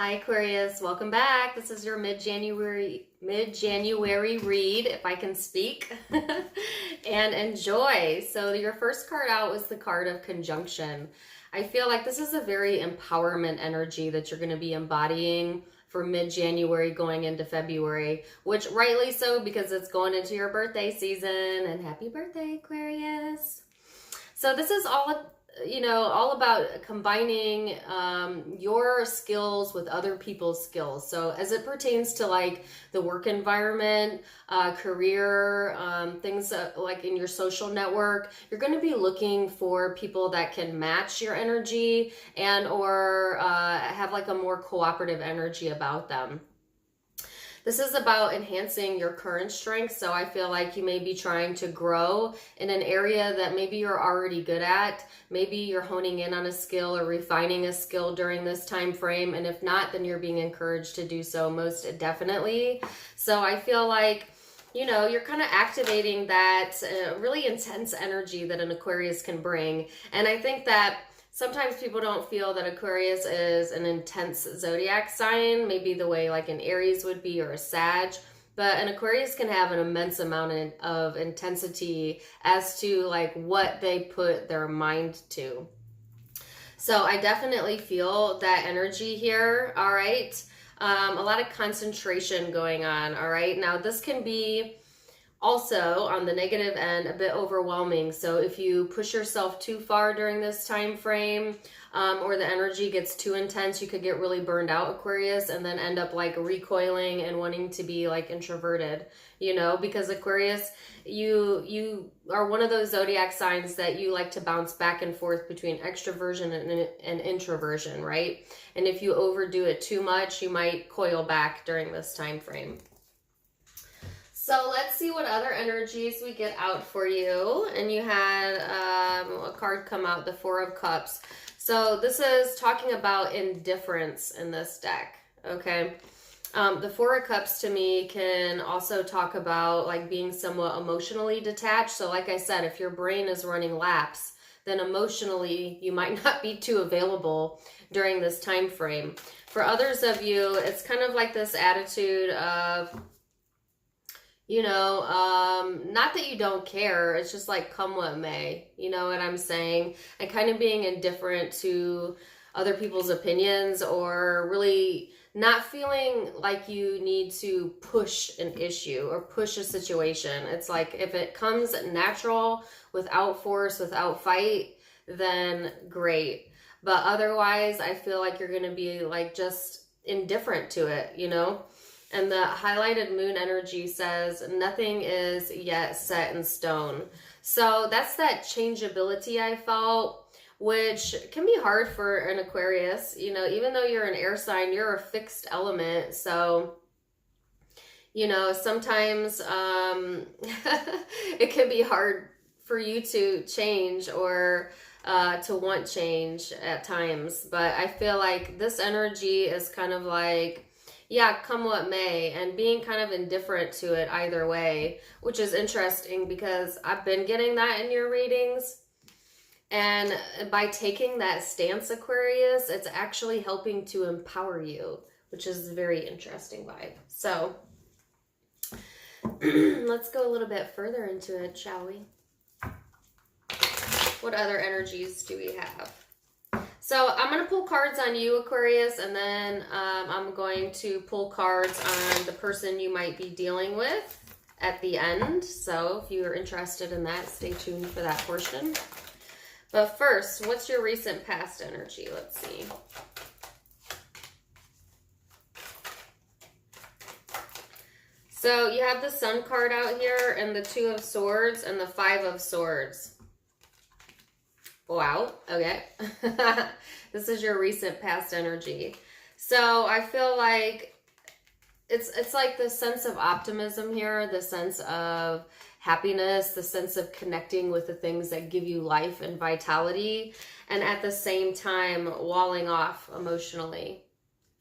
Hi Aquarius, welcome back. This is your mid-January read, if I can speak, and enjoy. So your first card out was the card of conjunction. I feel like this is a very empowerment energy that you're going to be embodying for mid-January going into February, which rightly so because it's going into your birthday season. And happy birthday, Aquarius. So this is all about combining your skills with other people's skills. So as it pertains to like the work environment, career, things like in your social network, you're going to be looking for people that can match your energy or have like a more cooperative energy about them. This is about enhancing your current strength. So I feel like you may be trying to grow in an area that maybe you're already good at. Maybe you're honing in on a skill or refining a skill during this time frame. And if not, then you're being encouraged to do so most definitely. So I feel like you're kind of activating that really intense energy that an Aquarius can bring. And I think that sometimes people don't feel that Aquarius is an intense zodiac sign, maybe the way like an Aries would be or a Sag, but an Aquarius can have an immense amount of intensity as to like what they put their mind to. So I definitely feel that energy here, all right? A lot of concentration going on, all right? Now this can be also on the negative end a bit overwhelming. So if you push yourself too far during this time frame, or the energy gets too intense, you could get really burned out, Aquarius, and then end up like recoiling and wanting to be like introverted, because Aquarius, you are one of those zodiac signs that you like to bounce back and forth between extroversion and introversion, right? And if you overdo it too much, you might coil back during this time frame. So let's see what other energies we get out for you. And you had a card come out, the Four of Cups. So this is talking about indifference in this deck, okay? The Four of Cups to me can also talk about like being somewhat emotionally detached. So like I said, if your brain is running laps, then emotionally you might not be too available during this time frame. For others of you, it's kind of like this attitude of, not that you don't care, it's just like come what may, you know what I'm saying? And kind of being indifferent to other people's opinions or really not feeling like you need to push an issue or push a situation. It's like if it comes natural, without force, without fight, then great. But otherwise, I feel like you're going to be like just indifferent to it, And the highlighted moon energy says nothing is yet set in stone. So that's that changeability I felt, which can be hard for an Aquarius. Even though you're an air sign, you're a fixed element. So, sometimes it can be hard for you to change or to want change at times. But I feel like this energy is kind of like, yeah, come what may, and being kind of indifferent to it either way, which is interesting because I've been getting that in your readings. And by taking that stance, Aquarius, it's actually helping to empower you, which is a very interesting vibe. So let's go a little bit further into it, shall we? What other energies do we have? So I'm going to pull cards on you, Aquarius, and then I'm going to pull cards on the person you might be dealing with at the end. So if you're interested in that, stay tuned for that portion. But first, what's your recent past energy? Let's see. So you have the Sun card out here and the Two of Swords and the Five of Swords. Wow, okay. This is your recent past energy. So I feel like it's like the sense of optimism here, the sense of happiness, the sense of connecting with the things that give you life and vitality, and at the same time walling off emotionally,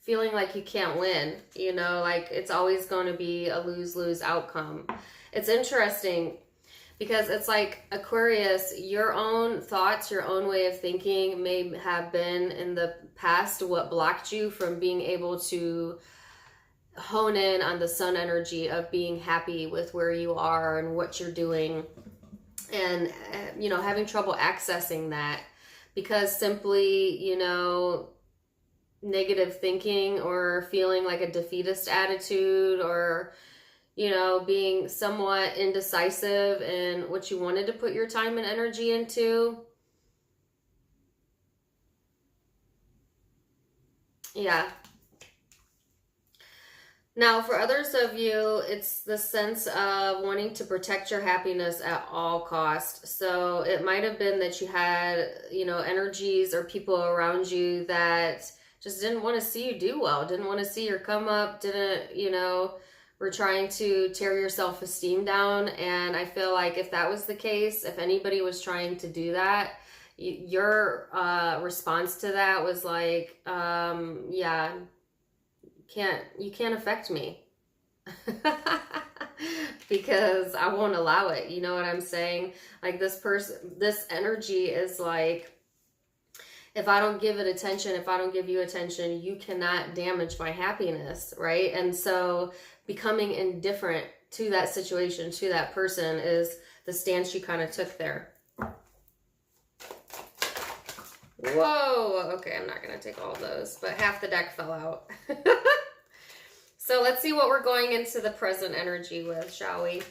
feeling like you can't win, like it's always going to be a lose-lose outcome. It's interesting Because it's like Aquarius, your own thoughts, your own way of thinking may have been in the past what blocked you from being able to hone in on the sun energy of being happy with where you are and what you're doing, and you know, having trouble accessing that because simply, you know, negative thinking or feeling like a defeatist attitude, or you know, being somewhat indecisive in what you wanted to put your time and energy into. Yeah. Now, for others of you, it's the sense of wanting to protect your happiness at all costs. So it might have been that you had, you know, energies or people around you that just didn't want to see you do well, didn't want to see your come up, didn't, you know, were trying to tear your self-esteem down. And I feel like if that was the case, if anybody was trying to do that, your response to that was like, yeah, you can't affect me because I won't allow it. You know what I'm saying? Like this energy is like, if I don't give it attention, if I don't give you attention, you cannot damage my happiness, right? And so becoming indifferent to that situation, to that person, is the stance you kind of took there. Whoa, okay, I'm not going to take all of those, but half the deck fell out. So let's see what we're going into the present energy with, shall we?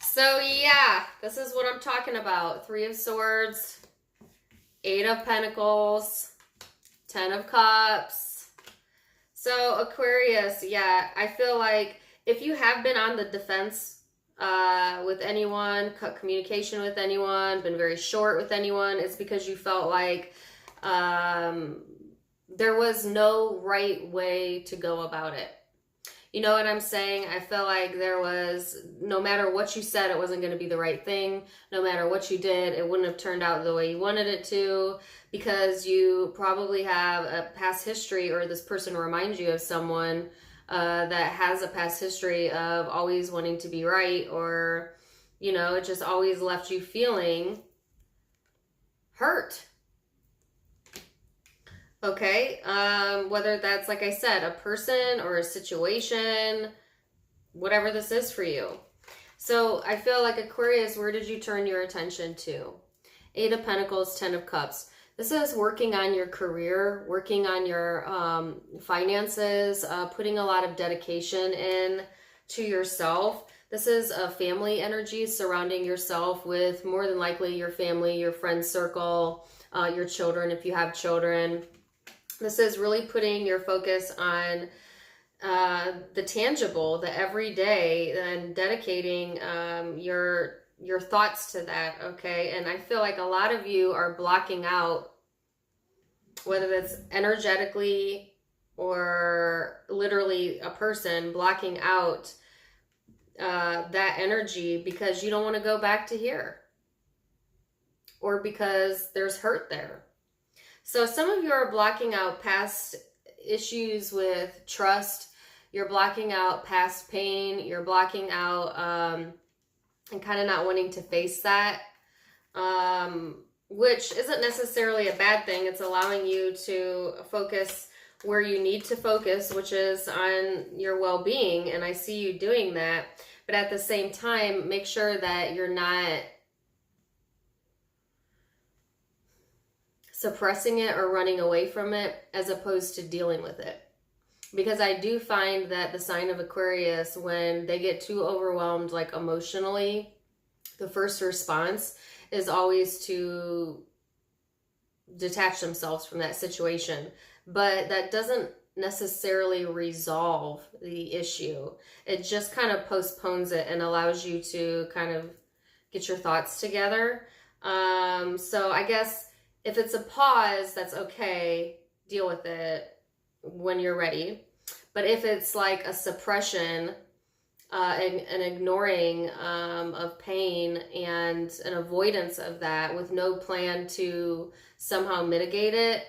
So yeah, this is what I'm talking about. 3 of Swords, 8 of Pentacles, 10 of Cups. So Aquarius, yeah, I feel like if you have been on the defense with anyone, cut communication with anyone, been very short with anyone, it's because you felt like there was no right way to go about it. You know what I'm saying? I feel like there was, no matter what you said, it wasn't going to be the right thing. No matter what you did, it wouldn't have turned out the way you wanted it to, because you probably have a past history, or this person reminds you of someone that has a past history of always wanting to be right, or, you know, it just always left you feeling hurt. Okay, whether that's, like I said, a person or a situation, whatever this is for you. So I feel like Aquarius, where did you turn your attention to? 8 of Pentacles, 10 of Cups. This is working on your career, working on your finances, putting a lot of dedication in to yourself. This is a family energy, surrounding yourself with more than likely your family, your friend circle, your children if you have children. This is really putting your focus on the tangible, the everyday, and dedicating your thoughts to that, okay? And I feel like a lot of you are blocking out, whether that's energetically or literally a person, blocking out that energy because you don't want to go back to here, or because there's hurt there. So some of you are blocking out past issues with trust. You're blocking out past pain. You're blocking out and kind of not wanting to face that, which isn't necessarily a bad thing. It's allowing you to focus where you need to focus, which is on your well-being. And I see you doing that. But at the same time, make sure that you're not suppressing it or running away from it, as opposed to dealing with it. Because I do find that the sign of Aquarius, when they get too overwhelmed, like emotionally, the first response is always to detach themselves from that situation. But that doesn't necessarily resolve the issue. It just kind of postpones it and allows you to kind of get your thoughts together. So I guess if it's a pause, that's okay. Deal with it when you're ready. But if it's like a suppression, an ignoring of pain and an avoidance of that with no plan to somehow mitigate it,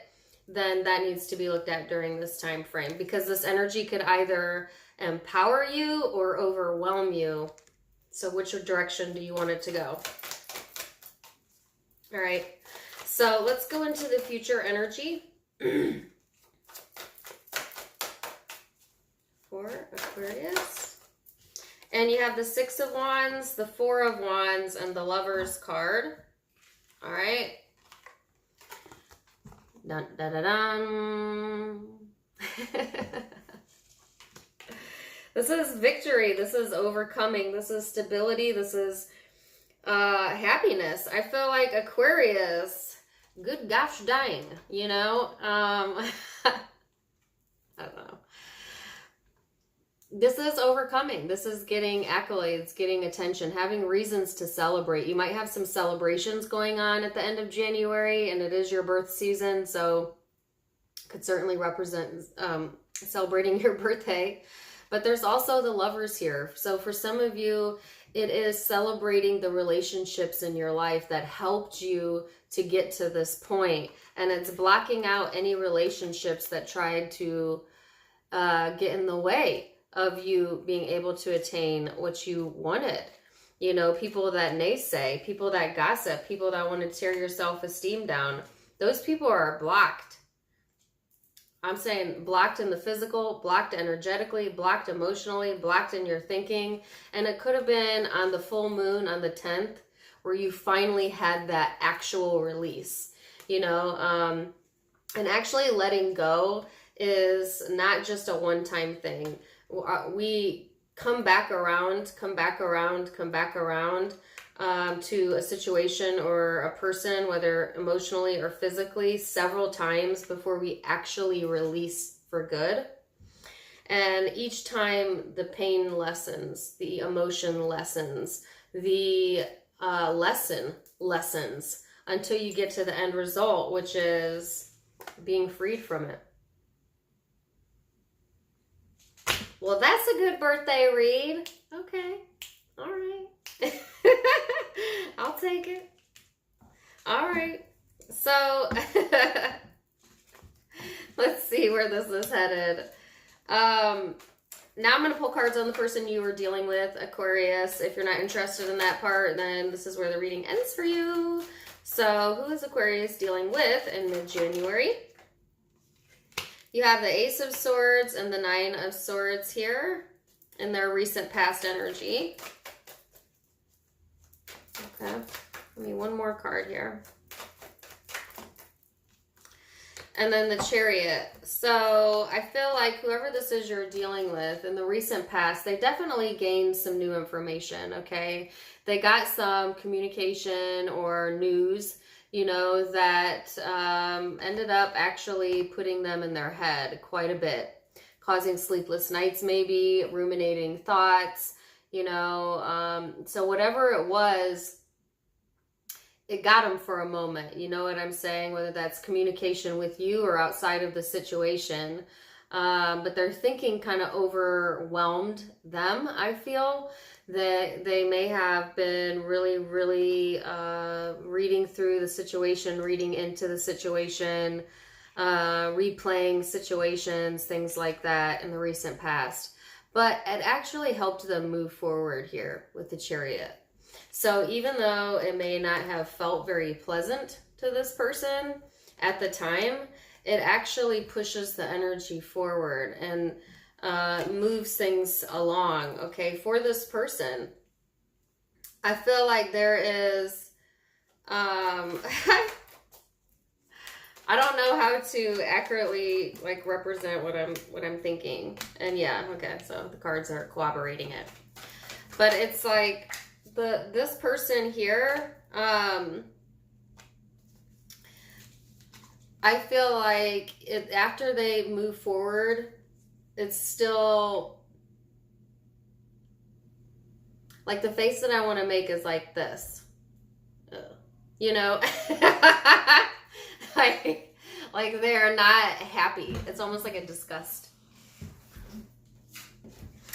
then that needs to be looked at during this time frame, because this energy could either empower you or overwhelm you. So which direction do you want it to go? All right. So let's go into the future energy for Aquarius. And you have the Six of Wands, the Four of Wands, and the Lover's card. All right. Dun, dun, dun, dun. This is victory. This is overcoming. This is stability. This is happiness. I feel like Aquarius, good gosh dang, you know? I don't know. This is overcoming. This is getting accolades, getting attention, having reasons to celebrate. You might have some celebrations going on at the end of January, and it is your birth season, so could certainly represent celebrating your birthday. But there's also the Lovers here. So for some of you, it is celebrating the relationships in your life that helped you to get to this point. And it's blocking out any relationships that tried to get in the way of you being able to attain what you wanted. You know, people that naysay, people that gossip, people that want to tear your self-esteem down. Those people are blocked. I'm saying blocked in the physical, blocked energetically, blocked emotionally, blocked in your thinking. And it could have been on the full moon on the 10th where you finally had that actual release, you know, and actually letting go is not just a one-time thing. We come back around to a situation or a person, whether emotionally or physically, several times before we actually release for good. And each time the pain lessens, the emotion lessens, the lesson lessens until you get to the end result, which is being freed from it. Well, that's a good birthday read. Okay. All right. I'll take it. All right. So let's see where this is headed. Now I'm going to pull cards on the person you were dealing with, Aquarius. If you're not interested in that part, then this is where the reading ends for you. So who is Aquarius dealing with in mid-January? You have the Ace of Swords and the Nine of Swords here in their recent past energy. Okay, give me one more card here. And then the Chariot. So I feel like whoever this is you're dealing with in the recent past, they definitely gained some new information, okay? They got some communication or news, you know, that ended up actually putting them in their head quite a bit, causing sleepless nights maybe, ruminating thoughts, you know. So whatever it was, it got them for a moment, you know what I'm saying? Whether that's communication with you or outside of the situation. But their thinking kind of overwhelmed them, I feel. That they may have been really reading through the situation, reading into the situation, replaying situations, things like that in the recent past. But it actually helped them move forward here with the Chariot. So even though it may not have felt very pleasant to this person at the time, it actually pushes the energy forward and moves things along, okay, for this person. I feel like there is, I don't know how to accurately like represent what I'm thinking. And yeah, okay, so the cards are corroborating it. But it's like this person here, I feel like after they move forward, it's still like the face that I want to make is like this, you know, like they're not happy. It's almost like a disgust.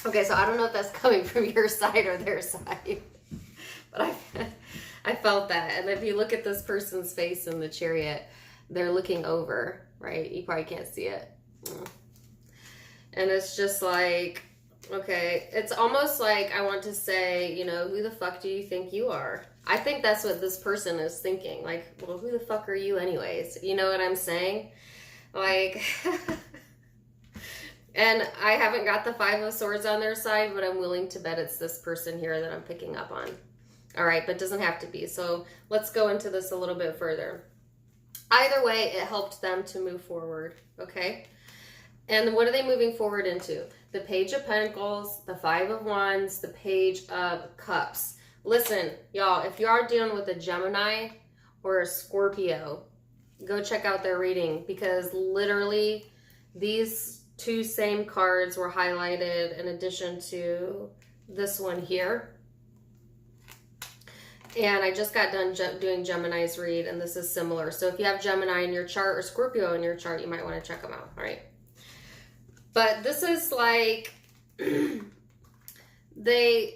Okay, so I don't know if that's coming from your side or their side, but I felt that. And if you look at this person's face in the Chariot, they're looking over, right? You probably can't see it. And it's just like, Okay, it's almost like I want to say, you know, who the fuck do you think you are? I think that's what this person is thinking. Like, well, who the fuck are you anyways? You know what I'm saying? Like, and I haven't got the Five of Swords on their side, but I'm willing to bet it's this person here that I'm picking up on. All right, but it doesn't have to be. So let's go into this a little bit further. Either way, it helped them to move forward, okay? And what are they moving forward into? The Page of Pentacles, the Five of Wands, the Page of Cups. Listen, y'all, if you are dealing with a Gemini or a Scorpio, go check out their reading, because literally these two same cards were highlighted in addition to this one here. And I just got done doing Gemini's read, and this is similar. So if you have Gemini in your chart or Scorpio in your chart, you might want to check them out, all right? But this is like they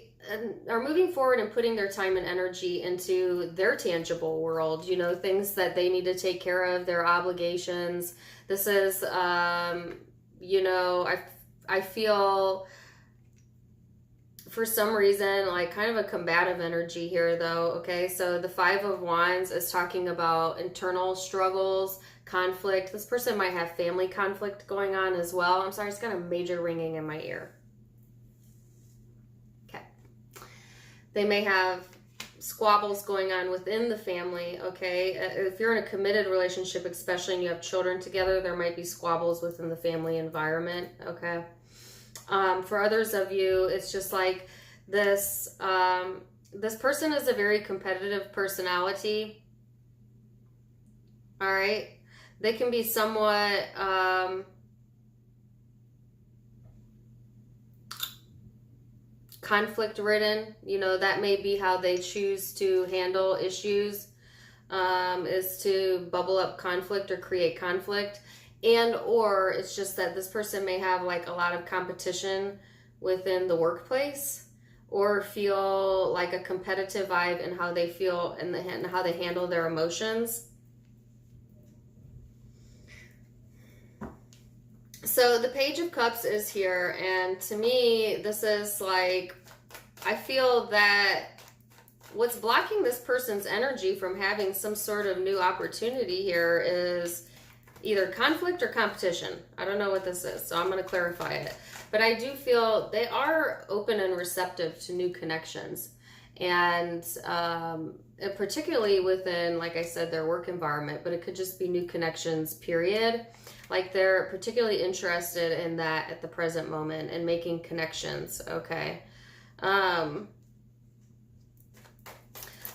are moving forward and putting their time and energy into their tangible world, you know, things that they need to take care of, their obligations. This is, you know, I feel for some reason like kind of a combative energy here though, okay? So the Five of Wands is talking about internal struggles, conflict. This person might have family conflict going on as well. I'm sorry, it's got a major ringing in my ear. Okay. They may have squabbles going on within the family, okay? If you're in a committed relationship, especially, and you have children together, there might be squabbles within the family environment, okay? For others of you, it's just like this, this person is a very competitive personality, all right? They can be somewhat conflict ridden. You know, that may be how they choose to handle issues, is to bubble up conflict or create conflict. And or it's just that this person may have like a lot of competition within the workplace, or feel like a competitive vibe in how they feel and how they handle their emotions. So the Page of Cups is here, and to me, this is like, I feel that what's blocking this person's energy from having some sort of new opportunity here is either conflict or competition. I don't know what this is, so I'm going to clarify it. But I do feel they are open and receptive to new connections, and particularly within, like I said, their work environment, but it could just be new connections, period. Like they're particularly interested in that at the present moment and making connections, okay?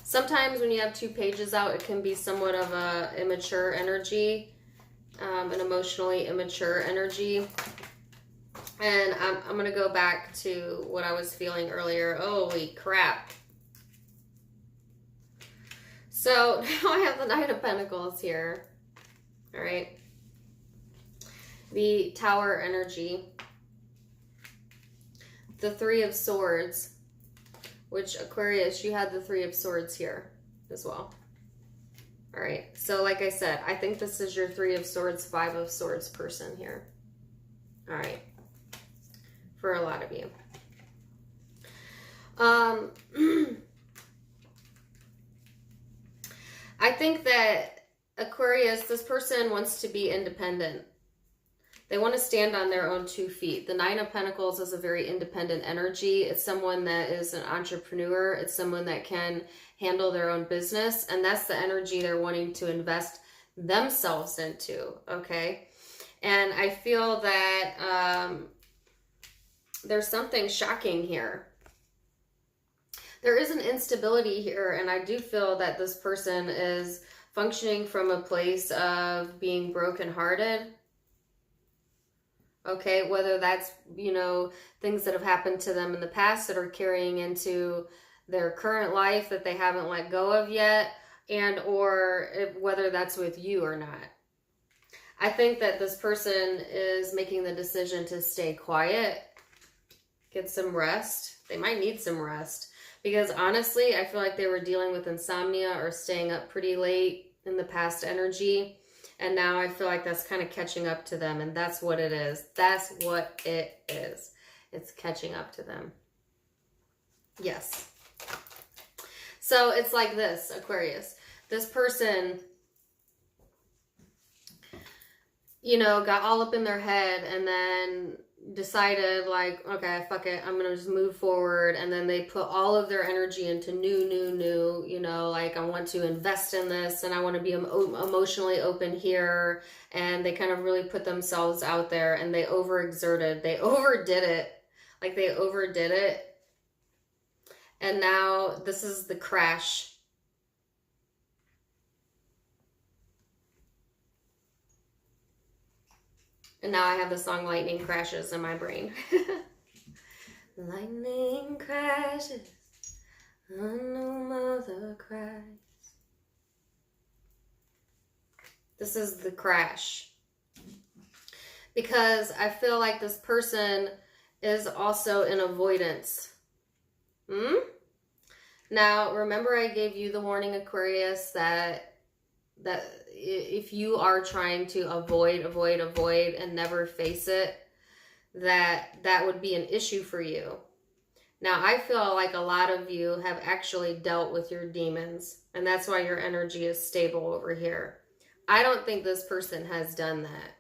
Sometimes when you have two pages out, it can be somewhat of a immature energy, an emotionally immature energy. And I'm going to go back to what I was feeling earlier. Holy crap. So now I have the Knight of Pentacles here, all right? The Tower energy, the Three of Swords, which Aquarius, you had the Three of Swords here as well. All right, so like I said, I think this is your Three of Swords, Five of Swords person here. All right, for a lot of you. I think that Aquarius, this person wants to be independent. They want to stand on their own 2 feet. The Nine of Pentacles is a very independent energy. It's someone that is an entrepreneur. It's someone that can handle their own business. And that's the energy they're wanting to invest themselves into, okay? And I feel that there's something shocking here. There is an instability here, and I do feel that this person is functioning from a place of being brokenhearted. Okay, whether that's, you know, things that have happened to them in the past that are carrying into their current life that they haven't let go of yet, and or whether that's with you or not. I think that this person is making the decision to stay quiet, get some rest. They might need some rest, because honestly, I feel like they were dealing with insomnia or staying up pretty late in the past energy. And now I feel like that's kind of catching up to them, and that's what it is. That's what it is. It's catching up to them. Yes. So it's like this, Aquarius. This person, you know, got all up in their head and then decided like, okay, fuck it, I'm gonna just move forward. And then they put all of their energy into new, you know, like I want to invest in this and I want to be emotionally open here. And they kind of really put themselves out there and they overexerted. They overdid it. Like they overdid it. And now this is the crash. And now I have the song Lightning Crashes in my brain. Lightning crashes, a new mother cries. This is the crash. Because I feel like this person is also in avoidance. Now, remember I gave you the warning, Aquarius, that if you are trying to avoid and never face it, that would be an issue for you. Now, I feel like a lot of you have actually dealt with your demons, and that's why your energy is stable over here. I don't think this person has done that.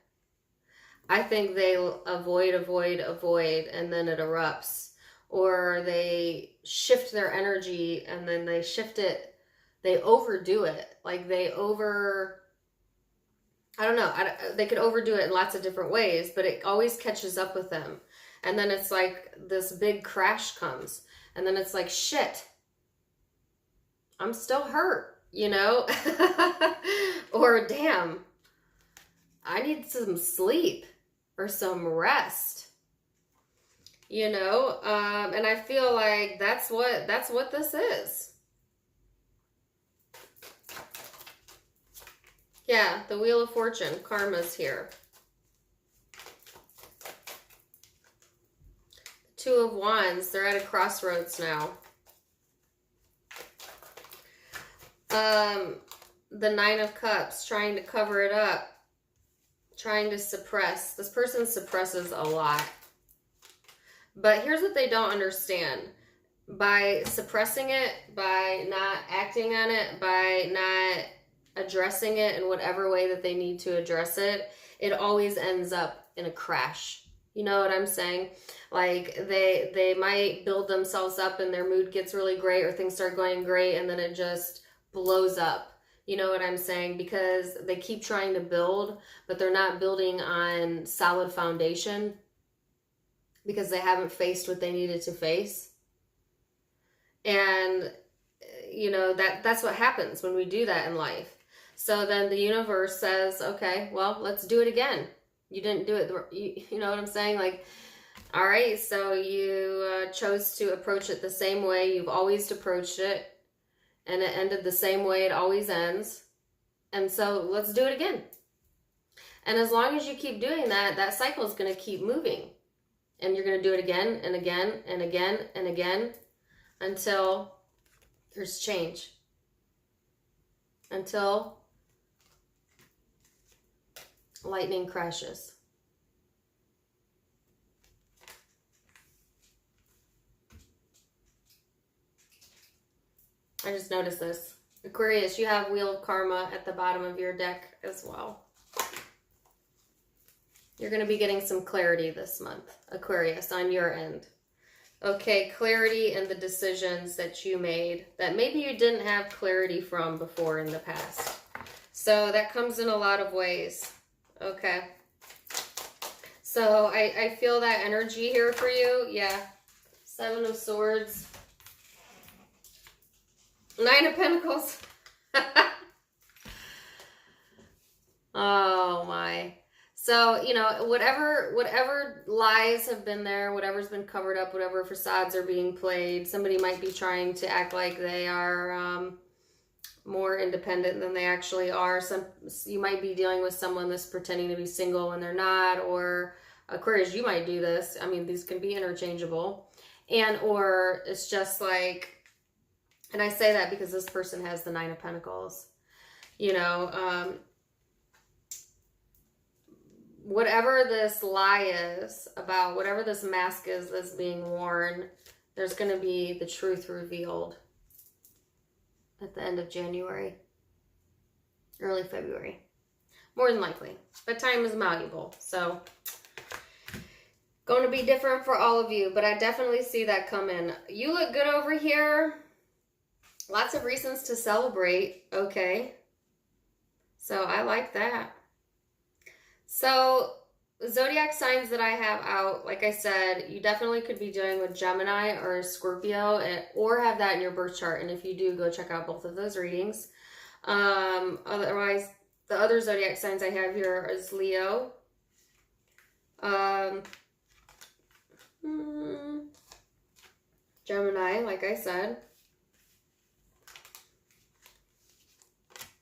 I think they avoid, and then it erupts. Or they shift their energy, and then they shift it, they overdo it. Like they I don't know, they could overdo it in lots of different ways, but it always catches up with them. And then it's like this big crash comes. And then it's like, shit, I'm still hurt, you know? Or damn, I need some sleep or some rest, you know? And I feel like that's what this is. Yeah, the Wheel of Fortune, karma's here. Two of Wands, they're at a crossroads now. The Nine of Cups, trying to cover it up, trying to suppress. This person suppresses a lot. But here's what they don't understand. By suppressing it, by not acting on it, by not addressing it in whatever way that they need to address it, it always ends up in a crash. You know what I'm saying? Like they might build themselves up and their mood gets really great or things start going great and then it just blows up. You know what I'm saying? Because they keep trying to build, but they're not building on solid foundation because they haven't faced what they needed to face. And you know, that's what happens when we do that in life. So then the universe says, okay, well, let's do it again. You didn't do it. You know what I'm saying? Like, all right, so you chose to approach it the same way you've always approached it. And it ended the same way it always ends. And so let's do it again. And as long as you keep doing that, that cycle is going to keep moving. And you're going to do it again and again and again and again until there's change. Until lightning crashes. I just noticed this. Aquarius, you have Wheel of Karma at the bottom of your deck as well. You're going to be getting some clarity this month, Aquarius, on your end. Okay, clarity in the decisions that you made that maybe you didn't have clarity from before in the past. So that comes in a lot of ways. Okay. So I feel that energy here for you. Yeah. Seven of Swords. Nine of Pentacles. Oh my. So, you know, whatever lies have been there, whatever's been covered up, whatever facades are being played, somebody might be trying to act like they are more independent than they actually are. You might be dealing with someone that's pretending to be single when they're not, or Aquarius, you might do this. I mean, these can be interchangeable. And, or it's just like, and I say that because this person has the Nine of Pentacles, you know, whatever this lie is about, whatever this mask is that's being worn, there's going to be the truth revealed at the end of January, early February, more than likely. But time is malleable, so going to be different for all of you, but I definitely see that coming. You look good over here. Lots of reasons to celebrate, okay? So I like that. So zodiac signs that I have out, like I said, you definitely could be dealing with Gemini or Scorpio, or have that in your birth chart. And if you do, go check out both of those readings. Otherwise, the other zodiac signs I have here is Leo, Gemini, like I said,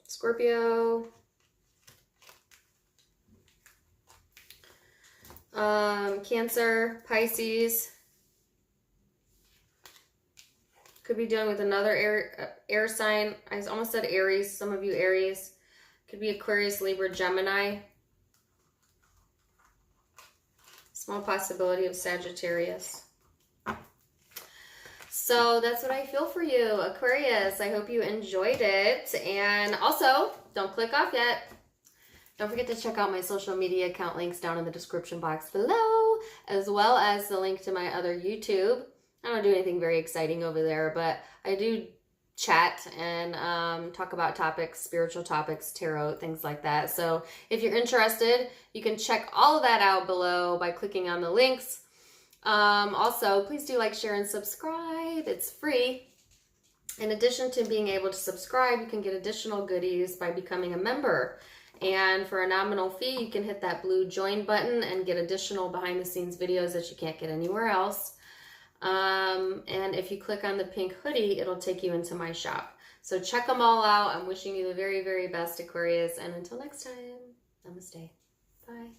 Scorpio, Cancer, Pisces. Could be dealing with another air sign. I almost said Aries. Some of you Aries. Could be Aquarius, Libra, Gemini. Small possibility of Sagittarius. So that's what I feel for you, Aquarius. I hope you enjoyed it. And also, don't click off yet. Don't forget to check out my social media account links down in the description box below, as well as the link to my other YouTube. I don't do anything very exciting over there, but I do chat and talk about topics, spiritual topics, tarot, things like that. So if you're interested, you can check all of that out below by clicking on the links. Also, please do like, share, and subscribe. It's free. In addition to being able to subscribe, you can get additional goodies by becoming a member. And for a nominal fee, you can hit that blue join button and get additional behind the scenes videos that you can't get anywhere else. And if you click on the pink hoodie, it'll take you into my shop. So check them all out. I'm wishing you the very, very best, Aquarius. And until next time, namaste. Bye.